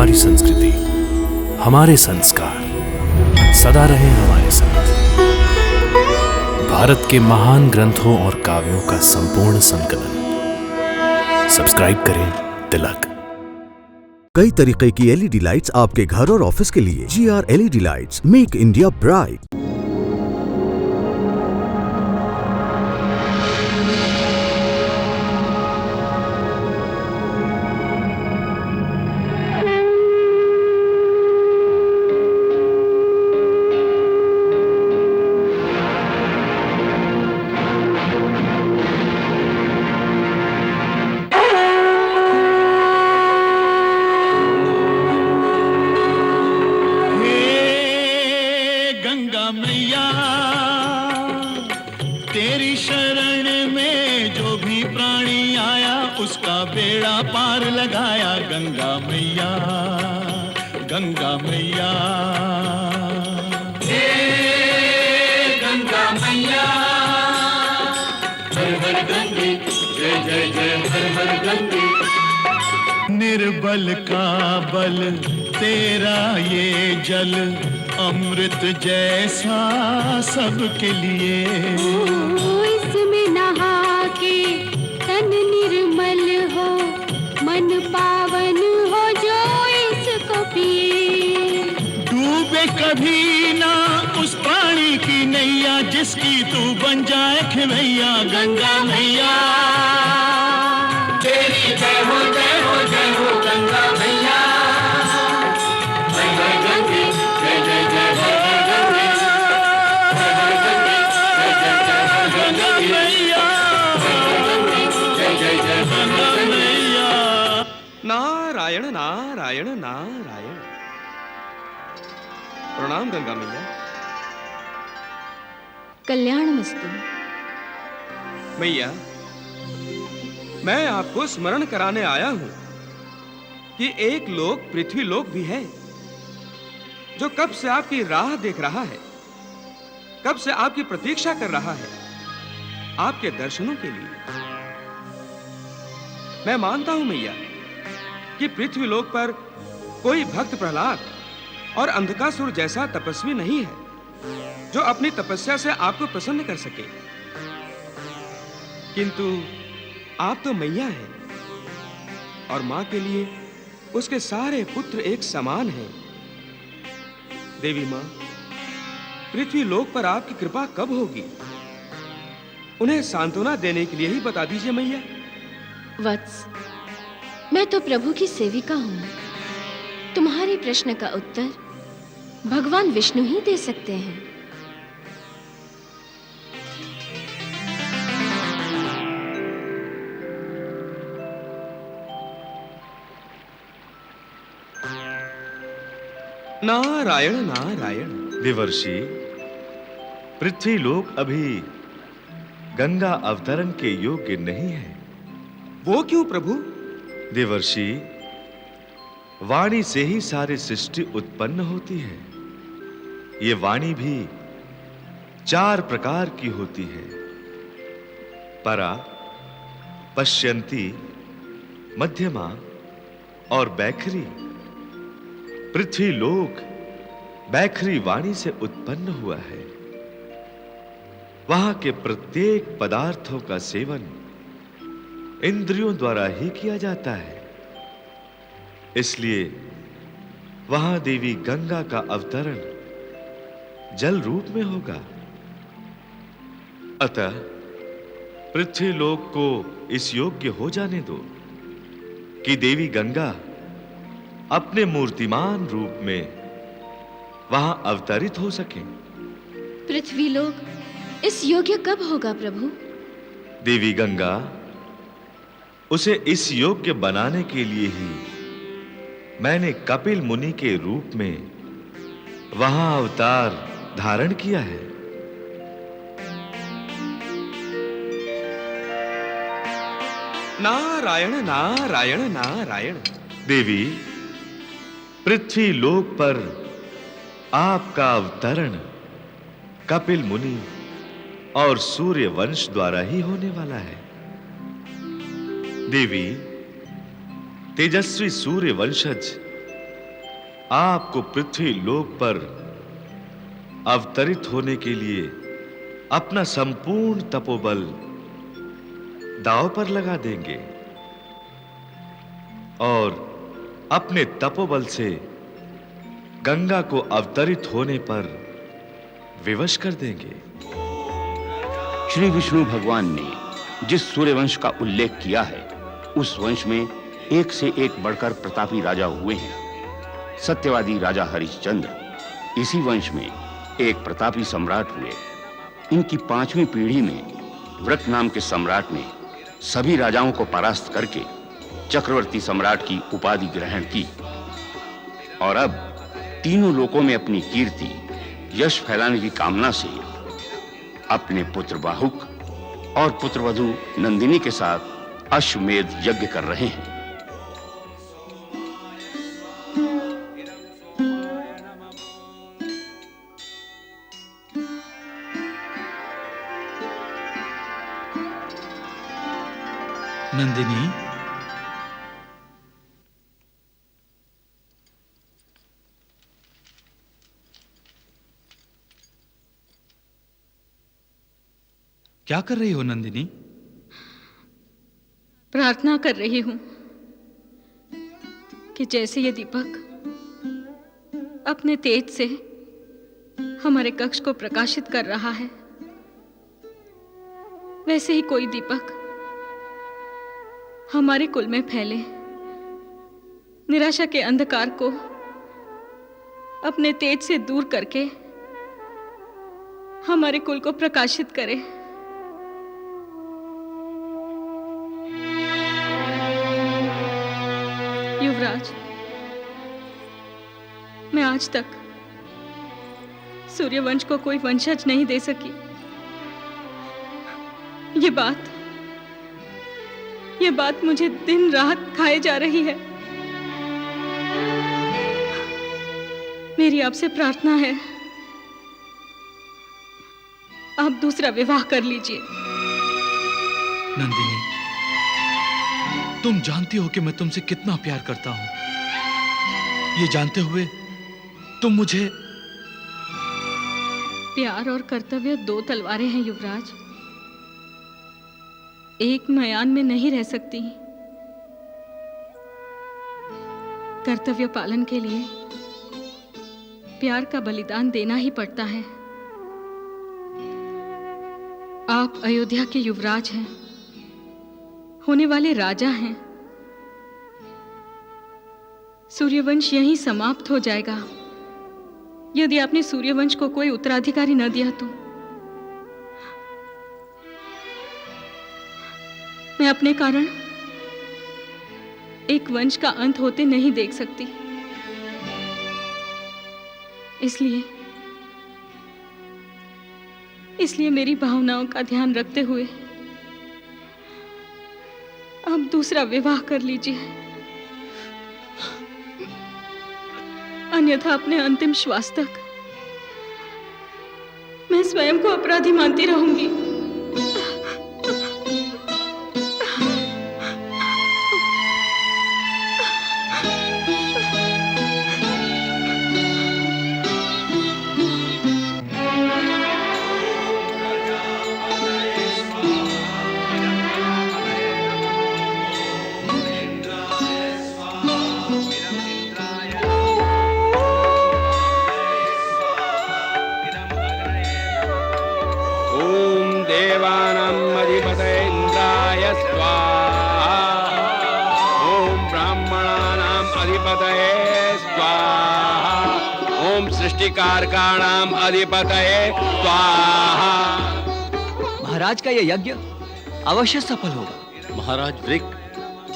हमारी संस्कृति, हमारे संस्कार सदा रहे हमारे साथ। भारत के महान ग्रंथों और काव्यों का संपूर्ण संकलन। सब्सक्राइब करें तिलक। कई तरीके की एलईडी लाइट्स आपके घर और ऑफिस के लिए। GR LED lights, make India bright. तेरी शरण में जो भी प्राणी आया उसका बेड़ा पार लगाया। गंगा मैया, गंगा मैया, हे गंगा मैया, हर हर गंगे, जय जय जय हर हर गंगे। निर्बल का बल तेरा ये जल, अमृत जैसा सबके लिए। इसमें नहा के तन निर्मल हो, मन पावन हो जो इसको पिए। डूबे कभी ना उस पानी की नैया, जिसकी तू बन जाए खिवैया। गंगा मैया, तेरी जय हो जय हो जय हो गंगा मैया। नारायण नारायण नारायण। प्रणाम गंगा मैया। कल्याणमस्तु। मैया, मैं आपको स्मरण कराने आया हूं कि एक लोक पृथ्वी लोक भी है, जो कब से आपकी राह देख रहा है, कब से आपकी प्रतीक्षा कर रहा है, आपके दर्शनों के लिए। मैं मानता हूं मैया कि पृथ्वी लोक पर कोई भक्त प्रहलाद और अंधकासुर जैसा तपस्वी नहीं है जो अपनी तपस्या से आपको प्रसन्न कर सके। किंतु आप तो मैया हैं और मां के लिए उसके सारे पुत्र एक समान हैं। देवी मां, पृथ्वी लोक पर आपकी कृपा कब होगी? उन्हें सांत्वना देने के लिए ही बता दीजिए मैया। वत्स, मैं तो प्रभु की सेविका हूं। तुम्हारे प्रश्न का उत्तर भगवान विष्णु ही दे सकते हैं। नारायण नारायण। देवर्षि, पृथ्वी लोक अभी गंगा अवतरण के योग्य नहीं है। वो क्यों प्रभु? देवर्षि, वाणी से ही सारी सृष्टि उत्पन्न होती है। ये वाणी भी 4 प्रकार की होती है। परा, पश्यंती, मध्यमा और बैखरी। पृथ्वी लोक बैखरी वाणी से उत्पन्न हुआ है। वहां के प्रत्येक पदार्थों का सेवन इंद्रियों द्वारा ही किया जाता है। इसलिए वहां देवी गंगा का अवतरण जल रूप में होगा। अतः पृथ्वी लोक को इस योग्य हो जाने दो कि देवी गंगा अपने मूर्तिमान रूप में वहां अवतरित हो सके। पृथ्वी लोक इस योग्य कब होगा प्रभु? देवी गंगा उसे इस योग्य बनाने के लिए ही मैंने कपिल मुनि के रूप में वहां अवतार धारण किया है। नारायण नारायण नारायण। देवी, पृथ्वी लोक पर आपका अवतरण कपिल मुनि और सूर्य वंश द्वारा ही होने वाला है। देवी, तेजस्वी सूर्य वंशज आपको पृथ्वी लोक पर अवतरित होने के लिए अपना संपूर्ण तपोबल दांव पर लगा देंगे और अपने तपोबल से गंगा को अवतरित होने पर विवश कर देंगे। श्री विष्णु भगवान ने जिस सूर्यवंश का उल्लेख किया है, उस वंश में एक से एक बढ़कर प्रतापी राजा हुए हैं। सत्यवादी राजा हरिश्चंद्र इसी वंश में एक प्रतापी सम्राट हुए। इनकी 5वीं पीढ़ी में वृक नाम के सम्राट ने सभी राजाओं को परास्त करके चक्रवर्ती सम्राट की उपाधि ग्रहण की और अब तीनों लोकों में अपनी कीर्ति यश फैलाने की कामना से अपने पुत्र बाहुक और पुत्रवधू नंदिनी के साथ अश्वमेध यज्ञ कर रहे हैं। नंदिनी, क्या कर रही हो नंदिनी? प्रार्थना कर रही हूं कि जैसे ये दीपक अपने तेज से हमारे कक्ष को प्रकाशित कर रहा है, वैसे ही कोई दीपक हमारे कुल में फैले, निराशा के अंधकार को अपने तेज से दूर करके हमारे कुल को प्रकाशित करे। युवराज, मैं आज तक सूर्यवंश को कोई वंशज नहीं दे सकी। ये बात मुझे दिन रात खाए जा रही है। मेरी आपसे प्रार्थना है, आप दूसरा विवाह कर लीजिए। नंदिनी, तुम जानती हो कि मैं तुमसे कितना प्यार करता हूं। ये जानते हुए तुम मुझे... प्यार और कर्तव्य 2 तलवारें हैं युवराज, एक मैदान में नहीं रह सकती। कर्तव्य पालन के लिए प्यार का बलिदान देना ही पड़ता है। आप अयोध्या के युवराज हैं, होने वाले राजा हैं। सूर्यवंश यहीं समाप्त हो जाएगा यदि आपने सूर्यवंश को कोई उत्तराधिकारी न दिया तो। मैं अपने कारण एक वंश का अंत होते नहीं देख सकती। इसलिए मेरी भावनाओं का ध्यान रखते हुए आप दूसरा विवाह कर लीजिए, अन्यथा अपने अंतिम श्वास तक मैं स्वयं को अपराधी मानती रहूंगी। कारकाणाम अधिपतये स्वाहा। महाराज का यह यज्ञ अवश्य सफल होगा। महाराज वृक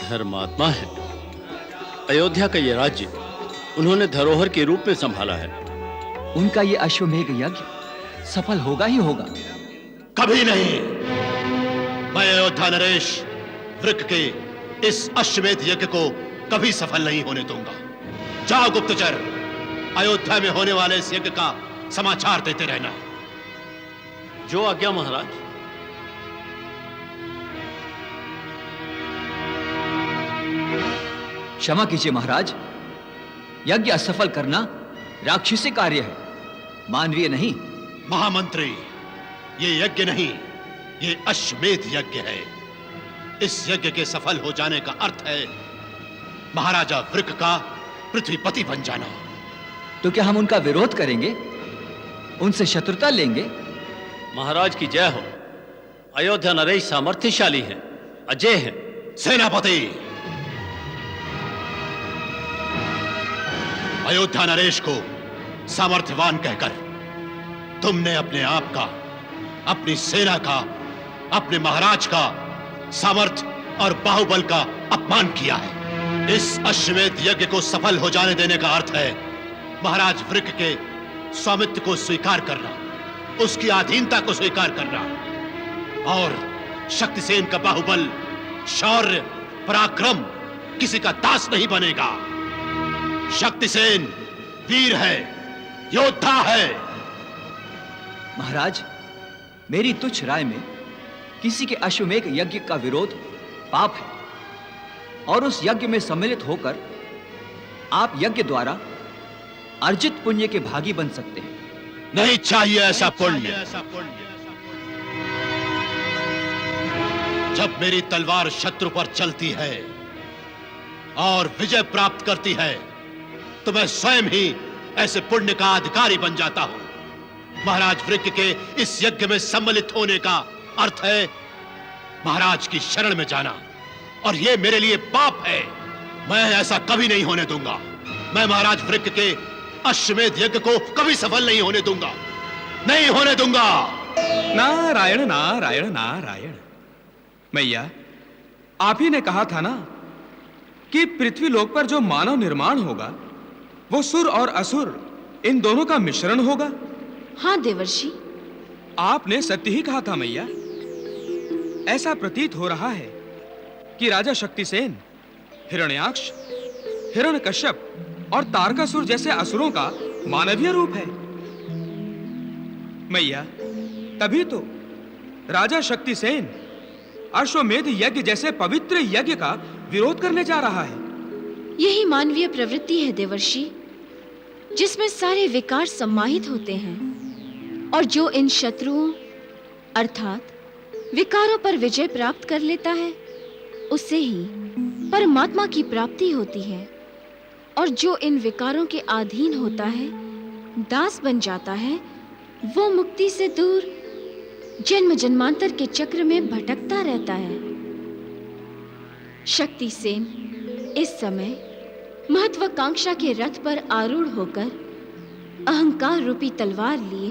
धर्मात्मा है। अयोध्या का यह राज्य उन्होंने धरोहर के रूप में संभाला है। उनका यह अश्वमेध यज्ञ सफल होगा ही होगा। कभी नहीं। मैं अयोध्या नरेश वृक के इस अश्वमेध यज्ञ को कभी सफल नहीं होने दूंगा। जाओ गुप्तचर, अयोध्या में होने वाले इस यज्ञ का समाचार देते रहना। जो आज्ञा महाराज। क्षमा कीजिए महाराज, यज्ञ असफल करना राक्षसी कार्य है, मानवीय नहीं। महामंत्री, ये यज्ञ नहीं, ये अश्वमेध यज्ञ है। इस यज्ञ के सफल हो जाने का अर्थ है महाराजा वृक का पृथ्वीपति बन जाना। तो क्या हम उनका विरोध करेंगे, उनसे शत्रुता लेंगे? महाराज की जय हो। अयोध्या नरेश सामर्थ्यशाली है, अजय है। सेनापति, अयोध्या नरेश को सामर्थ्यवान कहकर तुमने अपने आप का, अपनी सेना का, अपने महाराज का सामर्थ्य और बाहुबल का अपमान किया है। इस अश्वमेध यज्ञ को सफल हो जाने देने का अर्थ है महाराज वृक के स्वामित्व को स्वीकार करना, उसकी अधीनता को स्वीकार करना, और शक्तिसेन का बाहुबल, शौर्य, पराक्रम किसी का दास नहीं बनेगा। शक्तिसेन वीर है, योद्धा है। महाराज, मेरी तुच्छ राय में किसी के अश्वमेध यज्ञ का विरोध पाप है, और उस यज्ञ में सम्मिलित होकर आप यज्ञ द्वारा अर्जित पुण्य के भागी बन सकते हैं। नहीं चाहिए ऐसा पुण्य। जब मेरी तलवार शत्रु पर चलती है और विजय प्राप्त करती है, तो मैं स्वयं ही ऐसे पुण्य का अधिकारी बन जाता हूं। महाराज वृक के इस यज्ञ में सम्मिलित होने का अर्थ है महाराज की शरण में जाना, और यह मेरे लिए पाप है। मैं ऐसा कभी नहीं होने दूंगा। मैं महाराज वृक के अश्वमेध यज्ञ को कभी सफल नहीं होने दूंगा, नहीं होने दूंगा। नारायण नारायण नारायण। मैया, आप ही ने कहा था ना कि पृथ्वी लोक पर जो मानव निर्माण होगा वो सुर और असुर इन दोनों का मिश्रण होगा। हाँ देवर्षि, आपने सत्य ही कहा था मैया। ऐसा प्रतीत हो रहा है कि राजा शक्तिसेन हिरण्याक्ष, हिरण्यकश्यप और तारकासुर जैसे असुरों का मानवीय रूप है। मैया, तभी तो राजा शक्तिसेन अश्वमेध यज्ञ जैसे पवित्र यज्ञ का विरोध करने जा रहा है। यही मानवीय प्रवृत्ति है देवर्षि, जिसमें सारे विकार सम्माहित होते हैं, और जो इन शत्रुओं अर्थात विकारों पर विजय प्राप्त कर लेता है, उससे ही परमात्मा की प्राप्ति होती है। और जो इन विकारों के अधीन होता है, दास बन जाता है, वो मुक्ति से दूर जन्म जन्मांतर के चक्र में भटकता रहता है। शक्तिसेन इस समय महत्वाकांक्षा के रथ पर आरूढ़ होकर अहंकार रूपी तलवार लिए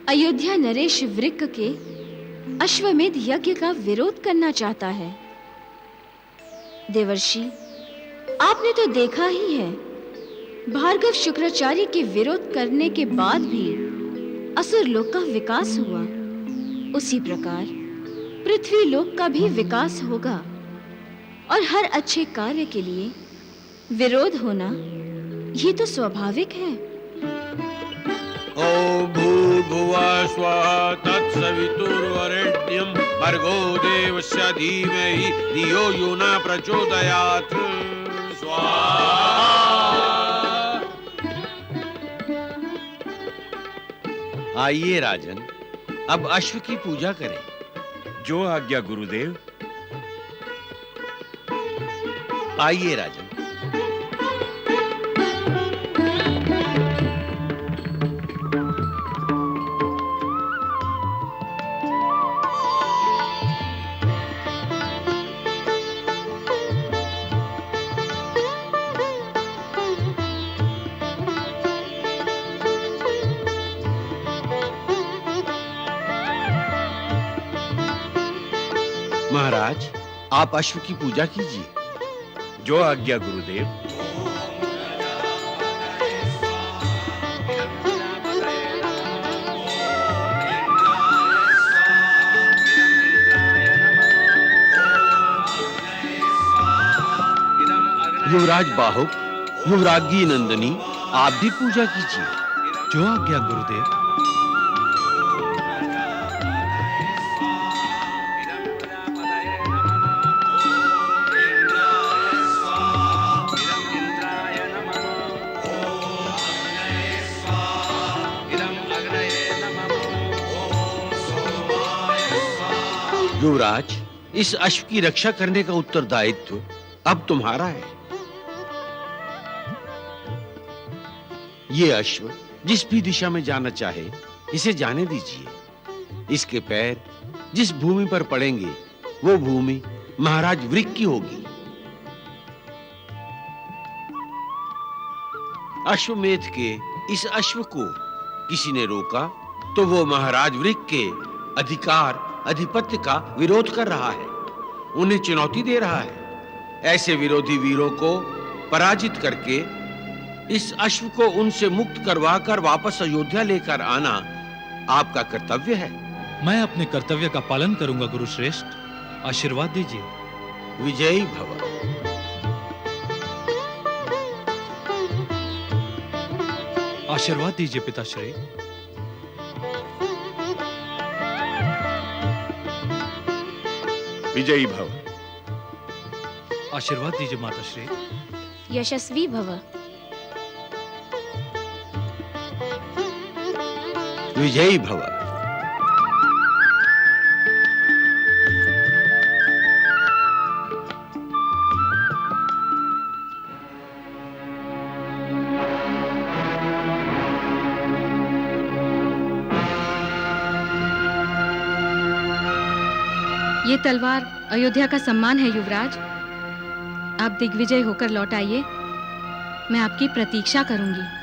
अयोध्या नरेश वृक के अश्वमेध यज्ञ का विरोध करना चाहता है। देवर्षि, आपने तो देखा ही है, भार्गव शुक्राचार्य के विरोध करने के बाद भी असुर लोक का विकास हुआ। उसी प्रकार पृथ्वी लोक का भी विकास होगा, और हर अच्छे कार्य के लिए विरोध होना ये तो स्वाभाविक है। ओ भूर्भुवः स्वः तत्सवितुर्वरेण्यं भर्गो देवस्य धीमहि धियो यो न प्रचोदयात्। स्वाहा। आइए राजन, अब अश्व की पूजा करें। जो आज्ञा गुरुदेव। आइए राजन। महाराज, आप अश्व की पूजा कीजिए। जो आज्ञा गुरुदेव। युवराज बाहुक, युवराज्ञी नंदिनी, आप भी पूजा कीजिए। जो आज्ञा गुरुदेव। युवराज, इस अश्व की रक्षा करने का उत्तरदायित्व अब तुम्हारा है। ये अश्व जिस भी दिशा में जाना चाहे इसे जाने दीजिए। इसके पैर जिस भूमि पर पड़ेंगे वो भूमि महाराज वृक की होगी। अश्वमेध के इस अश्व को किसी ने रोका तो वो महाराज वृक के अधिकार अधिपत्य का विरोध कर रहा है, उन्हें चुनौती दे रहा है। ऐसे विरोधी वीरों को पराजित करके इस अश्व को उनसे मुक्त करवाकर वापस अयोध्या लेकर आना आपका कर्तव्य है। मैं अपने कर्तव्य का पालन करूंगा गुरु श्रेष्ठ, आशीर्वाद दीजिए। विजयी भव। आशीर्वाद दीजिए पिताश्री। विजयी भव। आशीर्वाद दीजिए माताश्री। यशस्वी भव। विजयी भव। ये तलवार अयोध्या का सम्मान है युवराज। आप दिग्विजय होकर लौट आइए, मैं आपकी प्रतीक्षा करूंगी।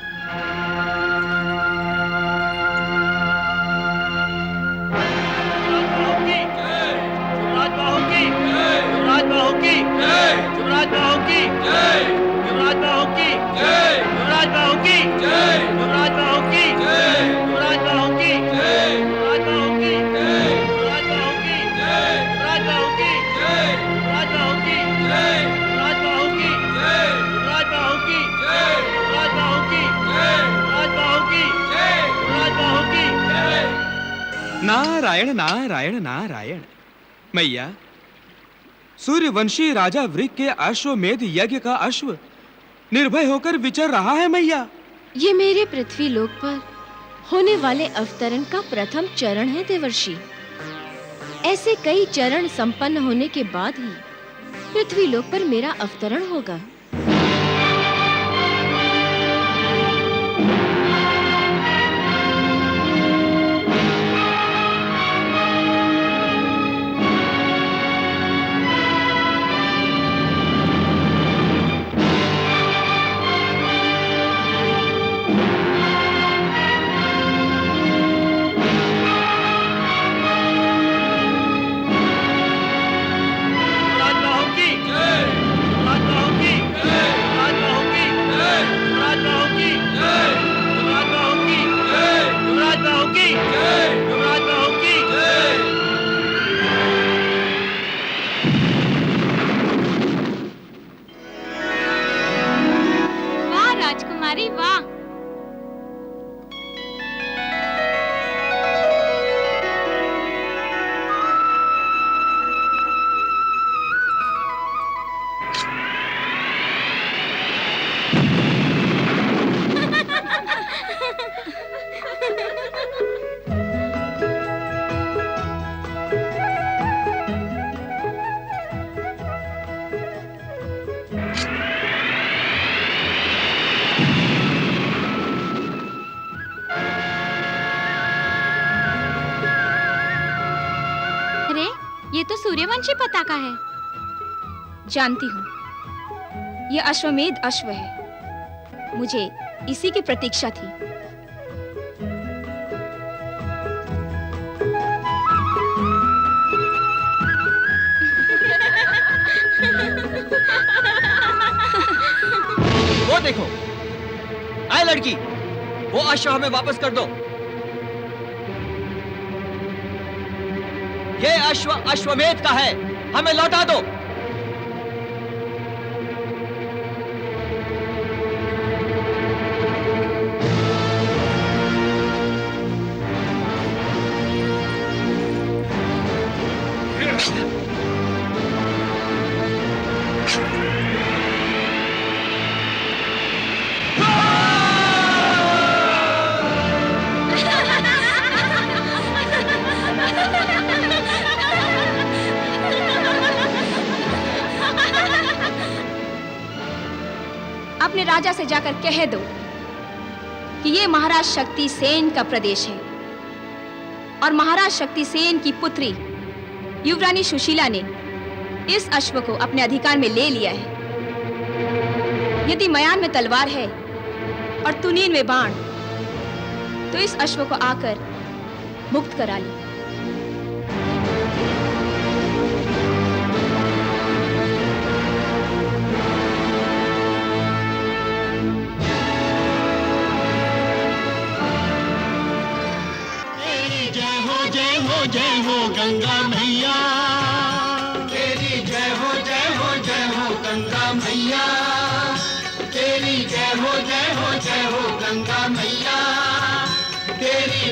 नारायण नारायण नारायण। मैया, सूर्यवंशी राजा वृक के अश्वमेध यज्ञ का अश्व निर्भय होकर विचर रहा है मैया। ये मेरे पृथ्वी लोक पर होने वाले अवतरण का प्रथम चरण है देवर्षि। ऐसे कई चरण संपन्न होने के बाद ही पृथ्वी लोक पर मेरा अवतरण होगा। राजकुमारी वाह। ये तो सूर्यवंशी पताका है। जानती हूँ, ये अश्वमेध अश्व है। मुझे इसी की प्रतीक्षा थी। वो देखो, आए लड़की, वो अश्व हमें वापस कर दो। ये अश्व अश्वमेध का है, हमें लौटा दो। अपने राजा से जाकर कह दो कि ये महाराज शक्ति सेन का प्रदेश है और महाराज शक्ति सेन की पुत्री युवरानी सुशीला ने इस अश्व को अपने अधिकार में ले लिया है। यदि मयान में तलवार है और तुनीन में बाण, तो इस अश्व को आकर मुक्त करा ली। जय हो गंगा मैया तेरी, जय हो गंगा मैया तेरी, जय हो गंगा मैया तेरी,